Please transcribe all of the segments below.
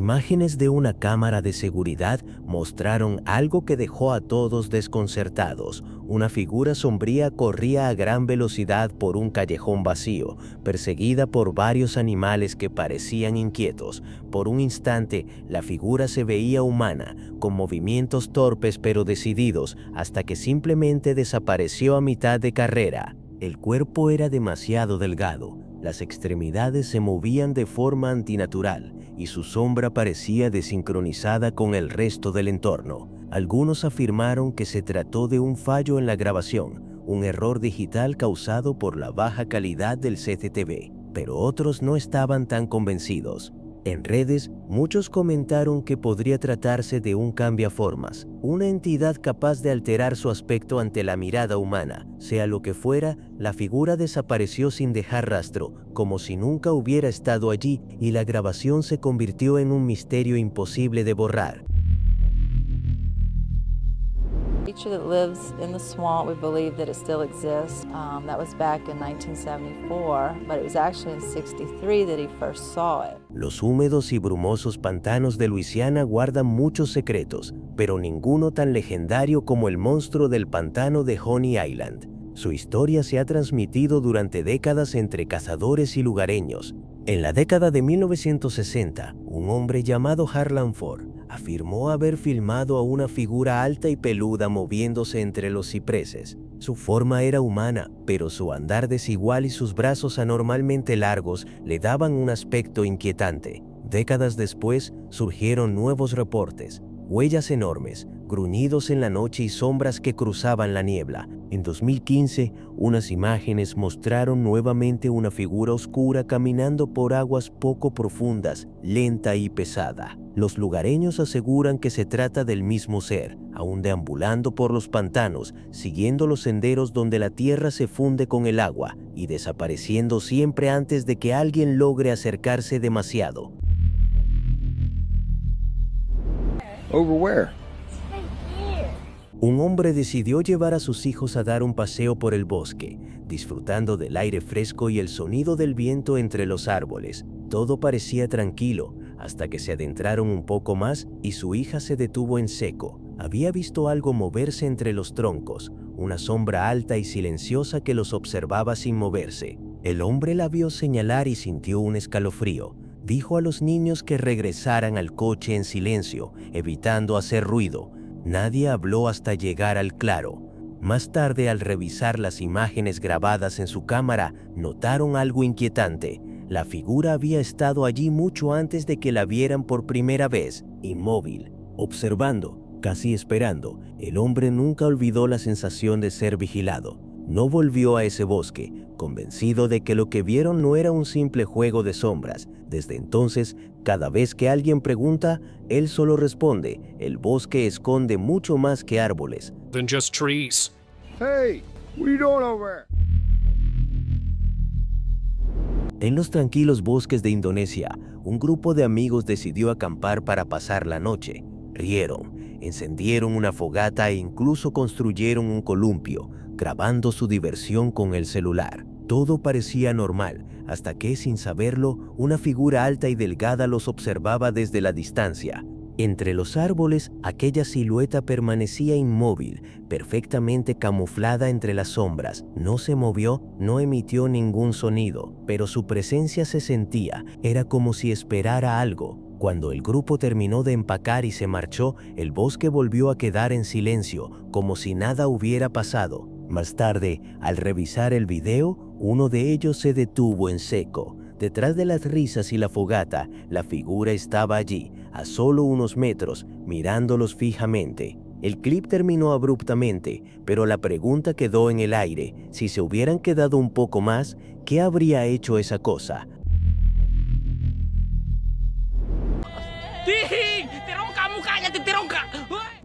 imágenes de una cámara de seguridad mostraron algo que dejó a todos desconcertados. Una figura sombría corría a gran velocidad por un callejón vacío, perseguida por varios animales que parecían inquietos. Por un instante, la figura se veía humana, con movimientos torpes pero decididos, hasta que simplemente desapareció a mitad de carrera. El cuerpo era demasiado delgado, las extremidades se movían de forma antinatural y su sombra parecía desincronizada con el resto del entorno. Algunos afirmaron que se trató de un fallo en la grabación, un error digital causado por la baja calidad del CCTV, pero otros no estaban tan convencidos. En redes, muchos comentaron que podría tratarse de un cambiaformas, una entidad capaz de alterar su aspecto ante la mirada humana. Sea lo que fuera, la figura desapareció sin dejar rastro, como si nunca hubiera estado allí, y la grabación se convirtió en un misterio imposible de borrar. Creature that lives in the swamp, we believe that it still exists. That was back in 1974, but it was actually in 63 that he first saw it. Los húmedos y brumosos pantanos de Luisiana guardan muchos secretos, pero ninguno tan legendario como el monstruo del pantano de Honey Island. Su historia se ha transmitido durante décadas entre cazadores y lugareños. En la década de 1960, un hombre llamado Harlan Ford afirmó haber filmado a una figura alta y peluda moviéndose entre los cipreses. Su forma era humana, pero su andar desigual y sus brazos anormalmente largos le daban un aspecto inquietante. Décadas después, surgieron nuevos reportes, huellas enormes, gruñidos en la noche y sombras que cruzaban la niebla. En 2015, unas imágenes mostraron nuevamente una figura oscura caminando por aguas poco profundas, lenta y pesada. Los lugareños aseguran que se trata del mismo ser, aún deambulando por los pantanos, siguiendo los senderos donde la tierra se funde con el agua y desapareciendo siempre antes de que alguien logre acercarse demasiado. Over where? Un hombre decidió llevar a sus hijos a dar un paseo por el bosque, disfrutando del aire fresco y el sonido del viento entre los árboles. Todo parecía tranquilo, hasta que se adentraron un poco más y su hija se detuvo en seco. Había visto algo moverse entre los troncos, una sombra alta y silenciosa que los observaba sin moverse. El hombre la vio señalar y sintió un escalofrío. Dijo a los niños que regresaran al coche en silencio, evitando hacer ruido. Nadie habló hasta llegar al claro. Más tarde, al revisar las imágenes grabadas en su cámara, notaron algo inquietante. La figura había estado allí mucho antes de que la vieran por primera vez, inmóvil, observando, casi esperando. El hombre nunca olvidó la sensación de ser vigilado. No volvió a ese bosque, convencido de que lo que vieron no era un simple juego de sombras. Desde entonces, cada vez que alguien pregunta, él solo responde: el bosque esconde mucho más que árboles. Than just trees. Hey, what are you doing over there? En los tranquilos bosques de Indonesia, un grupo de amigos decidió acampar para pasar la noche. Rieron, encendieron una fogata e incluso construyeron un columpio, grabando su diversión con el celular. Todo parecía normal, hasta que, sin saberlo, una figura alta y delgada los observaba desde la distancia. Entre los árboles, aquella silueta permanecía inmóvil, perfectamente camuflada entre las sombras. No se movió, no emitió ningún sonido, pero su presencia se sentía. Era como si esperara algo. Cuando el grupo terminó de empacar y se marchó, el bosque volvió a quedar en silencio, como si nada hubiera pasado. Más tarde, al revisar el video, uno de ellos se detuvo en seco. Detrás de las risas y la fogata, la figura estaba allí, a solo unos metros, mirándolos fijamente. El clip terminó abruptamente, pero la pregunta quedó en el aire. Si se hubieran quedado un poco más, ¿qué habría hecho esa cosa?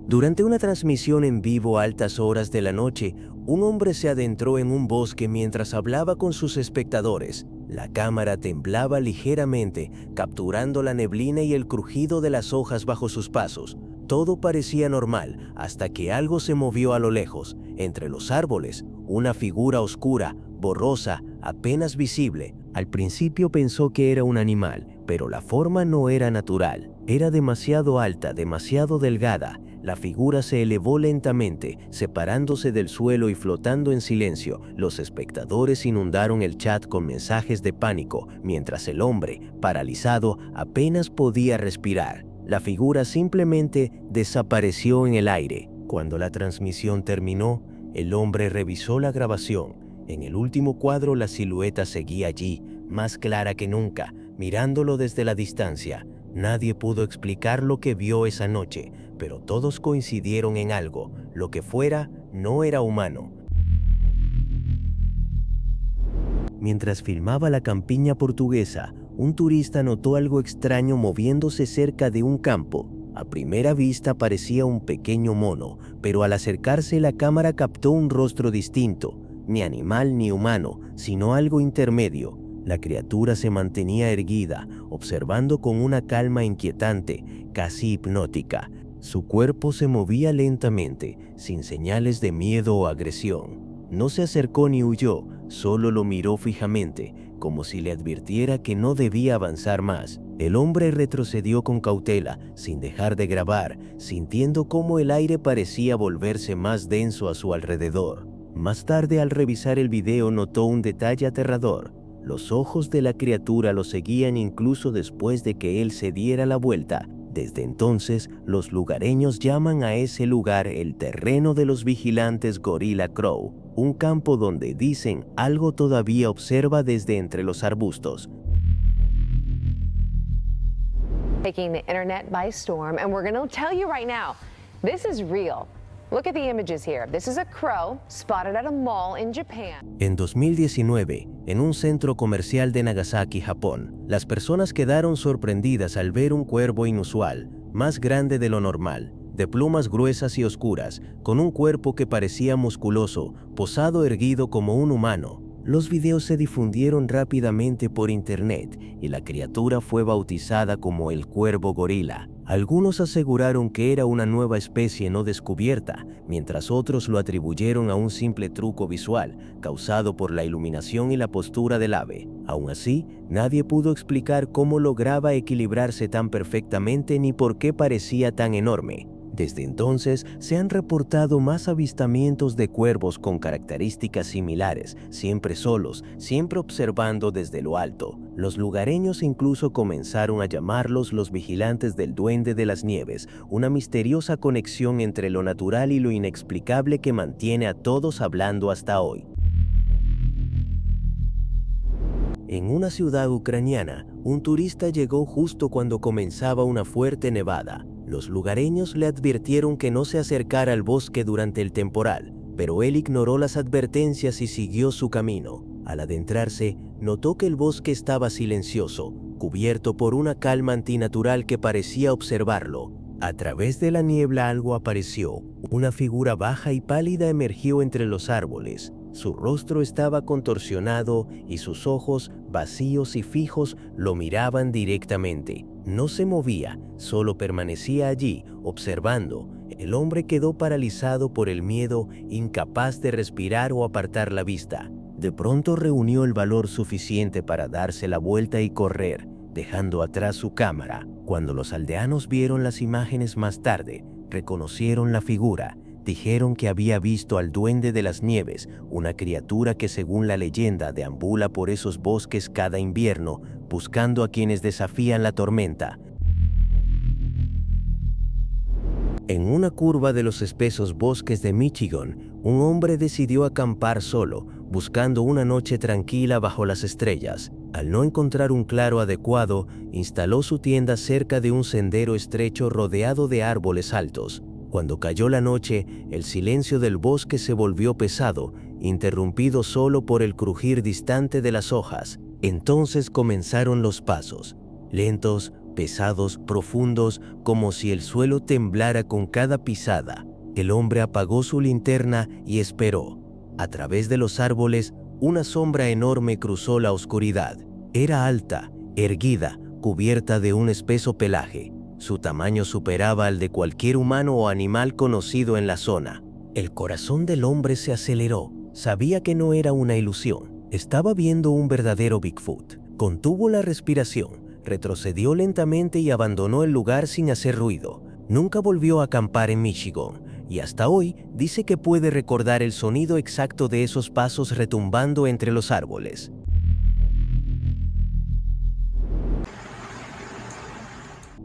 Durante una transmisión en vivo a altas horas de la noche, un hombre se adentró en un bosque mientras hablaba con sus espectadores. La cámara temblaba ligeramente, capturando la neblina y el crujido de las hojas bajo sus pasos. Todo parecía normal, hasta que algo se movió a lo lejos. Entre los árboles, una figura oscura, borrosa, apenas visible. Al principio pensó que era un animal, pero la forma no era natural. Era demasiado alta, demasiado delgada. La figura se elevó lentamente, separándose del suelo y flotando en silencio. Los espectadores inundaron el chat con mensajes de pánico, mientras el hombre, paralizado, apenas podía respirar. La figura simplemente desapareció en el aire. Cuando la transmisión terminó, el hombre revisó la grabación. En el último cuadro, la silueta seguía allí, más clara que nunca, mirándolo desde la distancia. Nadie pudo explicar lo que vio esa noche, pero todos coincidieron en algo: lo que fuera, no era humano. Mientras filmaba la campiña portuguesa, un turista notó algo extraño moviéndose cerca de un campo. A primera vista parecía un pequeño mono, pero al acercarse la cámara captó un rostro distinto, ni animal ni humano, sino algo intermedio. La criatura se mantenía erguida, observando con una calma inquietante, casi hipnótica. Su cuerpo se movía lentamente, sin señales de miedo o agresión. No se acercó ni huyó, solo lo miró fijamente, como si le advirtiera que no debía avanzar más. El hombre retrocedió con cautela, sin dejar de grabar, sintiendo cómo el aire parecía volverse más denso a su alrededor. Más tarde, al revisar el video, notó un detalle aterrador. Los ojos de la criatura lo seguían incluso después de que él se diera la vuelta. Desde entonces, los lugareños llaman a ese lugar el terreno de los vigilantes Gorilla Crow, un campo donde dicen algo todavía observa desde entre los arbustos. Taking the internet by storm, and we're going to tell you right now, this is real. Look at the images here. This is a crow spotted at a mall in Japan. En 2019, en un centro comercial de Nagasaki, Japón, las personas quedaron sorprendidas al ver un cuervo inusual, más grande de lo normal, de plumas gruesas y oscuras, con un cuerpo que parecía musculoso, posado erguido como un humano. Los videos se difundieron rápidamente por internet y la criatura fue bautizada como el cuervo gorila. Algunos aseguraron que era una nueva especie no descubierta, mientras otros lo atribuyeron a un simple truco visual, causado por la iluminación y la postura del ave. Aún así, nadie pudo explicar cómo lograba equilibrarse tan perfectamente ni por qué parecía tan enorme. Desde entonces, se han reportado más avistamientos de cuervos con características similares, siempre solos, siempre observando desde lo alto. Los lugareños incluso comenzaron a llamarlos los vigilantes del Duende de las Nieves, una misteriosa conexión entre lo natural y lo inexplicable que mantiene a todos hablando hasta hoy. En una ciudad ucraniana, un turista llegó justo cuando comenzaba una fuerte nevada. Los lugareños le advirtieron que no se acercara al bosque durante el temporal, pero él ignoró las advertencias y siguió su camino. Al adentrarse, notó que el bosque estaba silencioso, cubierto por una calma antinatural que parecía observarlo. A través de la niebla algo apareció. Una figura baja y pálida emergió entre los árboles. Su rostro estaba contorsionado y sus ojos, vacíos y fijos, lo miraban directamente. No se movía, solo permanecía allí, observando. El hombre quedó paralizado por el miedo, incapaz de respirar o apartar la vista. De pronto reunió el valor suficiente para darse la vuelta y correr, dejando atrás su cámara. Cuando los aldeanos vieron las imágenes más tarde, reconocieron la figura. Dijeron que había visto al Duende de las Nieves, una criatura que según la leyenda deambula por esos bosques cada invierno, buscando a quienes desafían la tormenta. En una curva de los espesos bosques de Michigan, un hombre decidió acampar solo, buscando una noche tranquila bajo las estrellas. Al no encontrar un claro adecuado, instaló su tienda cerca de un sendero estrecho rodeado de árboles altos. Cuando cayó la noche, el silencio del bosque se volvió pesado, interrumpido solo por el crujir distante de las hojas. Entonces comenzaron los pasos, lentos, pesados, profundos, como si el suelo temblara con cada pisada. El hombre apagó su linterna y esperó. A través de los árboles, una sombra enorme cruzó la oscuridad. Era alta, erguida, cubierta de un espeso pelaje. Su tamaño superaba al de cualquier humano o animal conocido en la zona. El corazón del hombre se aceleró. Sabía que no era una ilusión. Estaba viendo un verdadero Bigfoot. Contuvo la respiración. retrocedió lentamente y abandonó el lugar sin hacer ruido. Nunca volvió a acampar en Michigan y hasta hoy dice que puede recordar el sonido exacto de esos pasos retumbando entre los árboles.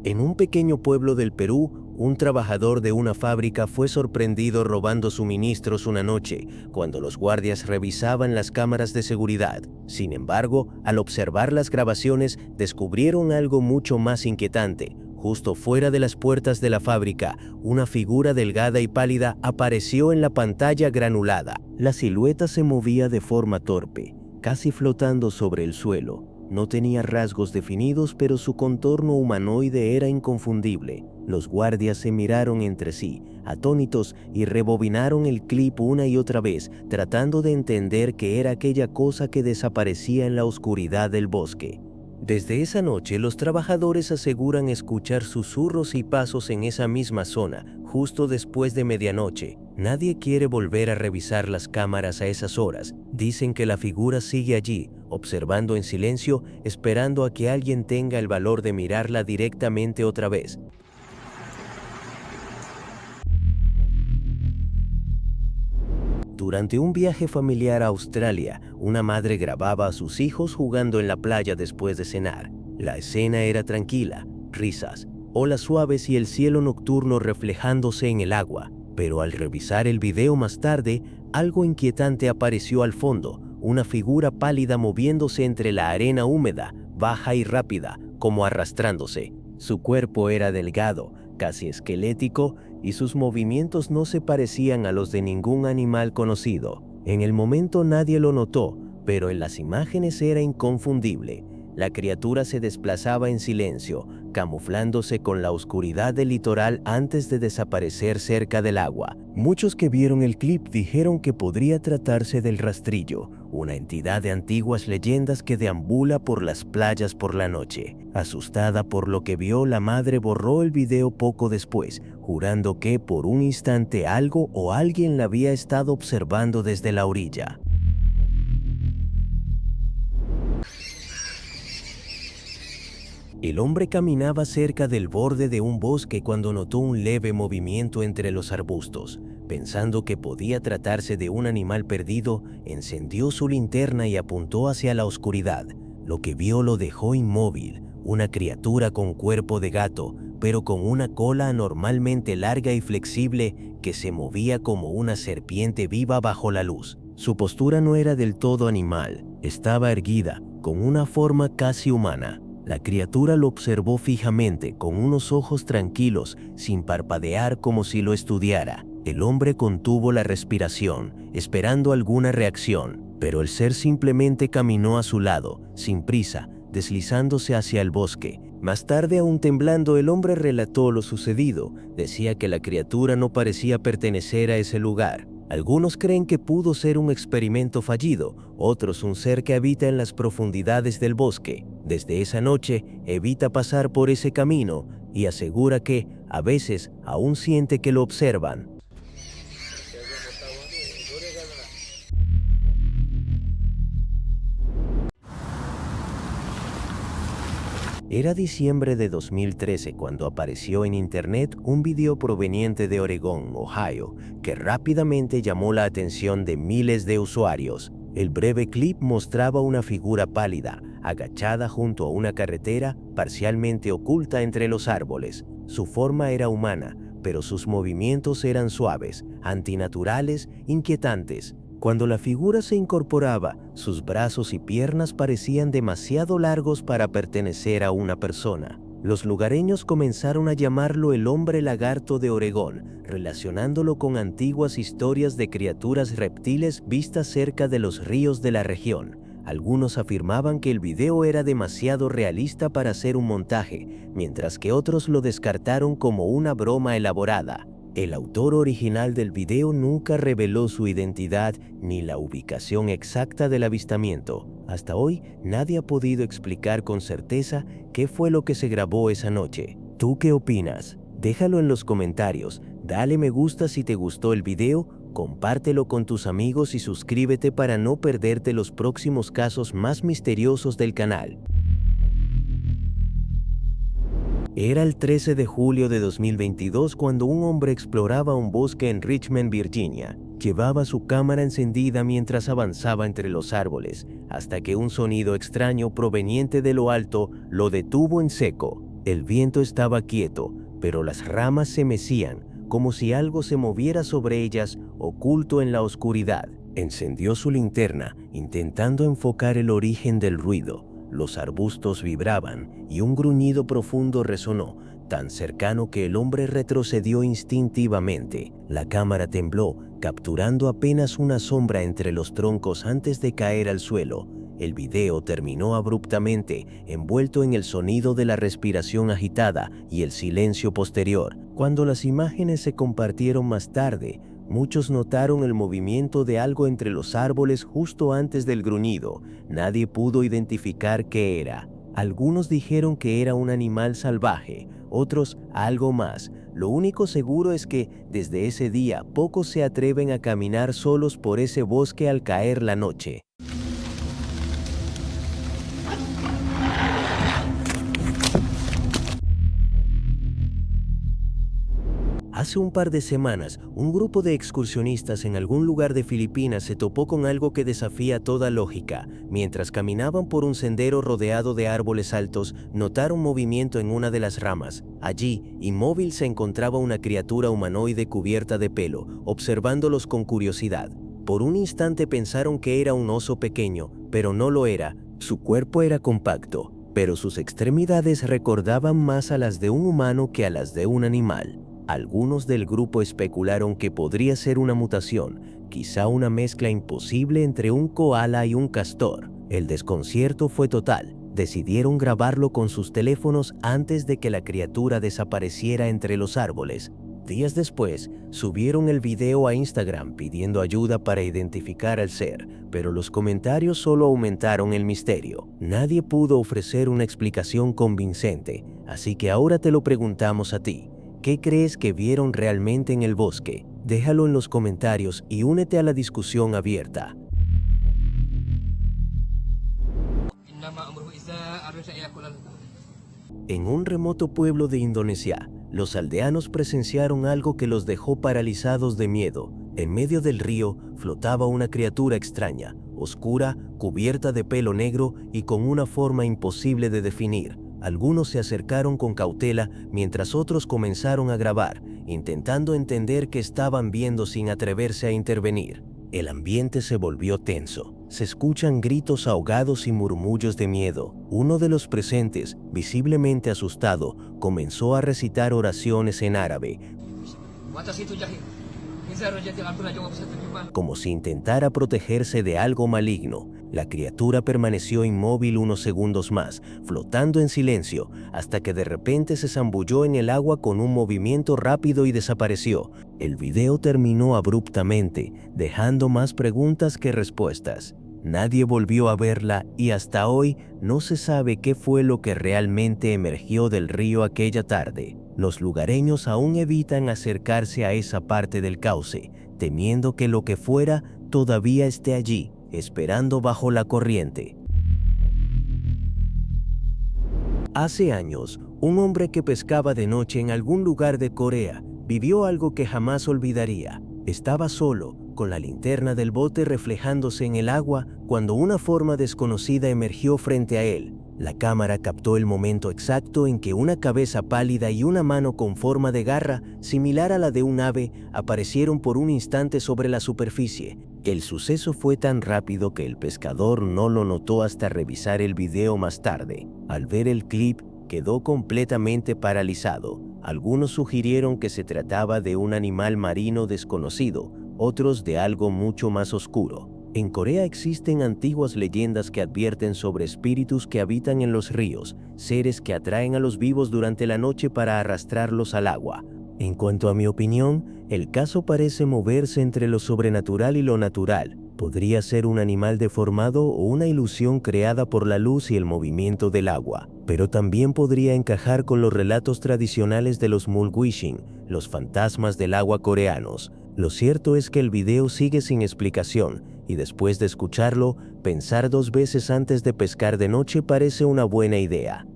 En un pequeño pueblo del Perú, un trabajador de una fábrica fue sorprendido robando suministros una noche, cuando los guardias revisaban las cámaras de seguridad. Sin embargo, al observar las grabaciones, descubrieron algo mucho más inquietante. Justo fuera de las puertas de la fábrica, una figura delgada y pálida apareció en la pantalla granulada. La silueta se movía de forma torpe, casi flotando sobre el suelo. No tenía rasgos definidos, pero su contorno humanoide era inconfundible. Los guardias se miraron entre sí, atónitos, y rebobinaron el clip una y otra vez, tratando de entender qué era aquella cosa que desaparecía en la oscuridad del bosque. Desde esa noche, los trabajadores aseguran escuchar susurros y pasos en esa misma zona, justo después de medianoche. Nadie quiere volver a revisar las cámaras a esas horas. Dicen que la figura sigue allí, observando en silencio, esperando a que alguien tenga el valor de mirarla directamente otra vez. Durante un viaje familiar a Australia, una madre grababa a sus hijos jugando en la playa después de cenar. La escena era tranquila, risas, olas suaves y el cielo nocturno reflejándose en el agua. Pero al revisar el video más tarde, algo inquietante apareció al fondo, una figura pálida moviéndose entre la arena húmeda, baja y rápida, como arrastrándose. Su cuerpo era delgado, casi esquelético, y sus movimientos no se parecían a los de ningún animal conocido. En el momento nadie lo notó, pero en las imágenes era inconfundible. La criatura se desplazaba en silencio, camuflándose con la oscuridad del litoral antes de desaparecer cerca del agua. Muchos que vieron el clip dijeron que podría tratarse del rastrillo, una entidad de antiguas leyendas que deambula por las playas por la noche. Asustada por lo que vio, la madre borró el video poco después, jurando que por un instante algo o alguien la había estado observando desde la orilla. El hombre caminaba cerca del borde de un bosque cuando notó un leve movimiento entre los arbustos. Pensando que podía tratarse de un animal perdido, encendió su linterna y apuntó hacia la oscuridad. Lo que vio lo dejó inmóvil, una criatura con cuerpo de gato, pero con una cola anormalmente larga y flexible que se movía como una serpiente viva bajo la luz. Su postura no era del todo animal, estaba erguida, con una forma casi humana. La criatura lo observó fijamente, con unos ojos tranquilos, sin parpadear como si lo estudiara. El hombre contuvo la respiración, esperando alguna reacción, pero el ser simplemente caminó a su lado, sin prisa, deslizándose hacia el bosque. Más tarde, aún temblando, el hombre relató lo sucedido. Decía que la criatura no parecía pertenecer a ese lugar. Algunos creen que pudo ser un experimento fallido, otros un ser que habita en las profundidades del bosque. Desde esa noche, evita pasar por ese camino y asegura que, a veces, aún siente que lo observan. Era diciembre de 2013 cuando apareció en internet un video proveniente de Oregón, Ohio, que rápidamente llamó la atención de miles de usuarios. El breve clip mostraba una figura pálida, agachada junto a una carretera parcialmente oculta entre los árboles. Su forma era humana, pero sus movimientos eran suaves, antinaturales, inquietantes. Cuando la figura se incorporaba, sus brazos y piernas parecían demasiado largos para pertenecer a una persona. Los lugareños comenzaron a llamarlo el hombre lagarto de Oregón, relacionándolo con antiguas historias de criaturas reptiles vistas cerca de los ríos de la región. Algunos afirmaban que el video era demasiado realista para ser un montaje, mientras que otros lo descartaron como una broma elaborada. El autor original del video nunca reveló su identidad ni la ubicación exacta del avistamiento. Hasta hoy, nadie ha podido explicar con certeza qué fue lo que se grabó esa noche. ¿Tú qué opinas? Déjalo en los comentarios, dale me gusta si te gustó el video, compártelo con tus amigos y suscríbete para no perderte los próximos casos más misteriosos del canal. Era el 13 de julio de 2022 cuando un hombre exploraba un bosque en Richmond, Virginia. Llevaba su cámara encendida mientras avanzaba entre los árboles, hasta que un sonido extraño proveniente de lo alto lo detuvo en seco. El viento estaba quieto, pero las ramas se mecían, como si algo se moviera sobre ellas, oculto en la oscuridad. Encendió su linterna, intentando enfocar el origen del ruido. Los arbustos vibraban y un gruñido profundo resonó, tan cercano que el hombre retrocedió instintivamente. La cámara tembló, capturando apenas una sombra entre los troncos antes de caer al suelo. El video terminó abruptamente, envuelto en el sonido de la respiración agitada y el silencio posterior. Cuando las imágenes se compartieron más tarde, muchos notaron el movimiento de algo entre los árboles justo antes del gruñido. Nadie pudo identificar qué era. Algunos dijeron que era un animal salvaje, otros algo más. Lo único seguro es que, desde ese día, pocos se atreven a caminar solos por ese bosque al caer la noche. Hace un par de semanas, un grupo de excursionistas en algún lugar de Filipinas se topó con algo que desafía toda lógica. Mientras caminaban por un sendero rodeado de árboles altos, notaron movimiento en una de las ramas. Allí, inmóvil, se encontraba una criatura humanoide cubierta de pelo, observándolos con curiosidad. Por un instante pensaron que era un oso pequeño, pero no lo era. Su cuerpo era compacto, pero sus extremidades recordaban más a las de un humano que a las de un animal. Algunos del grupo especularon que podría ser una mutación, quizá una mezcla imposible entre un koala y un castor. El desconcierto fue total. Decidieron grabarlo con sus teléfonos antes de que la criatura desapareciera entre los árboles. Días después, subieron el video a Instagram pidiendo ayuda para identificar al ser, pero los comentarios solo aumentaron el misterio. Nadie pudo ofrecer una explicación convincente, así que ahora te lo preguntamos a ti. ¿Qué crees que vieron realmente en el bosque? Déjalo en los comentarios y únete a la discusión abierta. En un remoto pueblo de Indonesia, los aldeanos presenciaron algo que los dejó paralizados de miedo. En medio del río flotaba una criatura extraña, oscura, cubierta de pelo negro y con una forma imposible de definir. Algunos se acercaron con cautela mientras otros comenzaron a grabar, intentando entender qué estaban viendo sin atreverse a intervenir. El ambiente se volvió tenso. Se escuchan gritos ahogados y murmullos de miedo. Uno de los presentes, visiblemente asustado, comenzó a recitar oraciones en árabe, como si intentara protegerse de algo maligno. La criatura permaneció inmóvil unos segundos más, flotando en silencio, hasta que de repente se zambulló en el agua con un movimiento rápido y desapareció. El video terminó abruptamente, dejando más preguntas que respuestas. Nadie volvió a verla y hasta hoy no se sabe qué fue lo que realmente emergió del río aquella tarde. Los lugareños aún evitan acercarse a esa parte del cauce, temiendo que lo que fuera todavía esté allí, esperando bajo la corriente. Hace años, un hombre que pescaba de noche en algún lugar de Corea vivió algo que jamás olvidaría. Estaba solo, con la linterna del bote reflejándose en el agua, cuando una forma desconocida emergió frente a él. La cámara captó el momento exacto en que una cabeza pálida y una mano con forma de garra, similar a la de un ave, aparecieron por un instante sobre la superficie. El suceso fue tan rápido que el pescador no lo notó hasta revisar el video más tarde. Al ver el clip, quedó completamente paralizado. Algunos sugirieron que se trataba de un animal marino desconocido, otros de algo mucho más oscuro. En Corea existen antiguas leyendas que advierten sobre espíritus que habitan en los ríos, seres que atraen a los vivos durante la noche para arrastrarlos al agua. En cuanto a mi opinión, el caso parece moverse entre lo sobrenatural y lo natural. Podría ser un animal deformado o una ilusión creada por la luz y el movimiento del agua, pero también podría encajar con los relatos tradicionales de los mulguishin, los fantasmas del agua coreanos. Lo cierto es que el video sigue sin explicación, y después de escucharlo, pensar dos veces antes de pescar de noche parece una buena idea.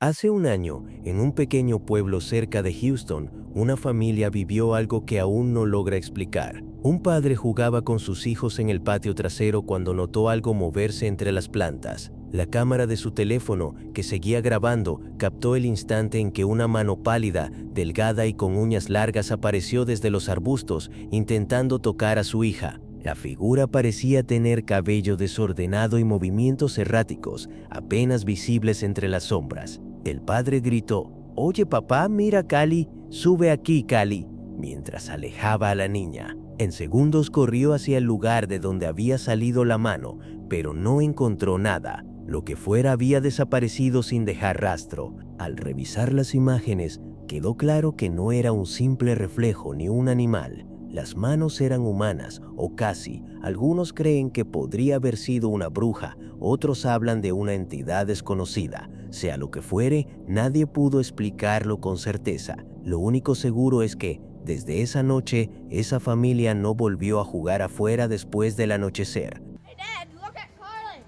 Hace un año, en un pequeño pueblo cerca de Houston, una familia vivió algo que aún no logra explicar. Un padre jugaba con sus hijos en el patio trasero cuando notó algo moverse entre las plantas. La cámara de su teléfono, que seguía grabando, captó el instante en que una mano pálida, delgada y con uñas largas apareció desde los arbustos, intentando tocar a su hija. La figura parecía tener cabello desordenado y movimientos erráticos, apenas visibles entre las sombras. El padre gritó: «Oye papá, mira Cali, sube aquí Cali», mientras alejaba a la niña. En segundos corrió hacia el lugar de donde había salido la mano, pero no encontró nada. Lo que fuera había desaparecido sin dejar rastro. Al revisar las imágenes, quedó claro que no era un simple reflejo ni un animal. Las manos eran humanas, o casi. Algunos creen que podría haber sido una bruja, otros hablan de una entidad desconocida. Sea lo que fuere, nadie pudo explicarlo con certeza. Lo único seguro es que, desde esa noche, esa familia no volvió a jugar afuera después del anochecer. Hey Dad, look at Carly!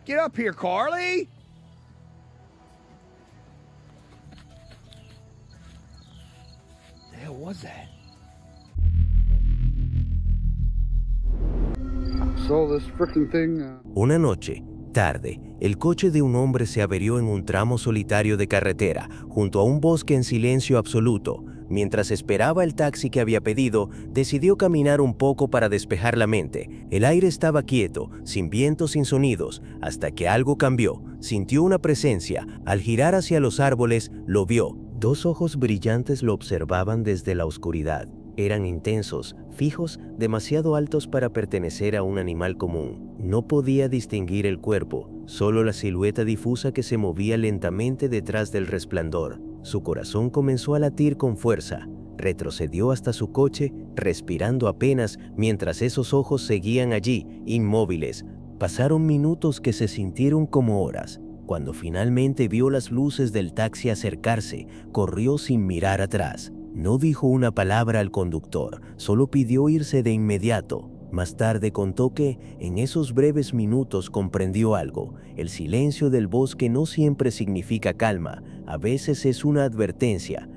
Get up here, Carly! The hell was that? Saw this freaking thing. Una noche, tarde, el coche de un hombre se averió en un tramo solitario de carretera, junto a un bosque en silencio absoluto. Mientras esperaba el taxi que había pedido, decidió caminar un poco para despejar la mente. El aire estaba quieto, sin viento, sin sonidos, hasta que algo cambió. Sintió una presencia. Al girar hacia los árboles, lo vio. Dos ojos brillantes lo observaban desde la oscuridad. Eran intensos, fijos, demasiado altos para pertenecer a un animal común. No podía distinguir el cuerpo, solo la silueta difusa que se movía lentamente detrás del resplandor. Su corazón comenzó a latir con fuerza. Retrocedió hasta su coche, respirando apenas, mientras esos ojos seguían allí, inmóviles. Pasaron minutos que se sintieron como horas. Cuando finalmente vio las luces del taxi acercarse, corrió sin mirar atrás. No dijo una palabra al conductor, solo pidió irse de inmediato. Más tarde contó que, en esos breves minutos, comprendió algo. El silencio del bosque no siempre significa calma, a veces es una advertencia.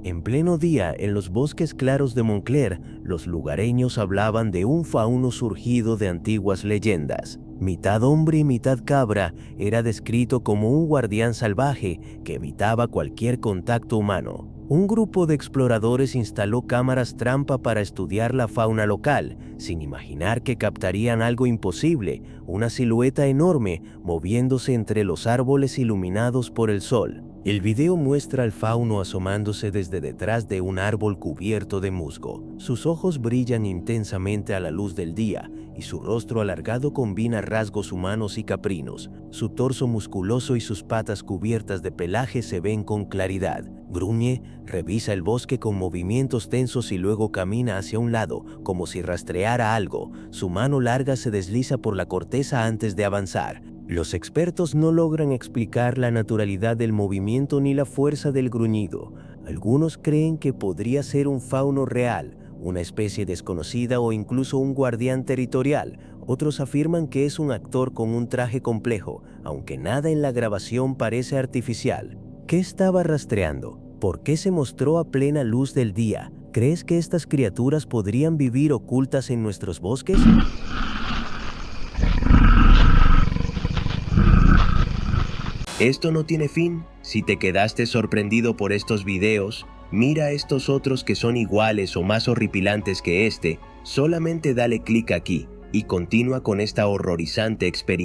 En pleno día, en los bosques claros de Montclair, los lugareños hablaban de un fauno surgido de antiguas leyendas. Mitad hombre y mitad cabra, era descrito como un guardián salvaje que evitaba cualquier contacto humano. Un grupo de exploradores instaló cámaras trampa para estudiar la fauna local, sin imaginar que captarían algo imposible, una silueta enorme moviéndose entre los árboles iluminados por el sol. El video muestra al fauno asomándose desde detrás de un árbol cubierto de musgo. Sus ojos brillan intensamente a la luz del día y su rostro alargado combina rasgos humanos y caprinos. Su torso musculoso y sus patas cubiertas de pelaje se ven con claridad. Gruñe, revisa el bosque con movimientos tensos y luego camina hacia un lado, como si rastreara algo. Su mano larga se desliza por la corteza antes de avanzar. Los expertos no logran explicar la naturalidad del movimiento ni la fuerza del gruñido. Algunos creen que podría ser un fauno real, una especie desconocida o incluso un guardián territorial. Otros afirman que es un actor con un traje complejo, aunque nada en la grabación parece artificial. ¿Qué estaba rastreando? ¿Por qué se mostró a plena luz del día? ¿Crees que estas criaturas podrían vivir ocultas en nuestros bosques? Esto no tiene fin. Si te quedaste sorprendido por estos videos, mira estos otros que son iguales o más horripilantes que este. Solamente dale clic aquí y continúa con esta horrorizante experiencia.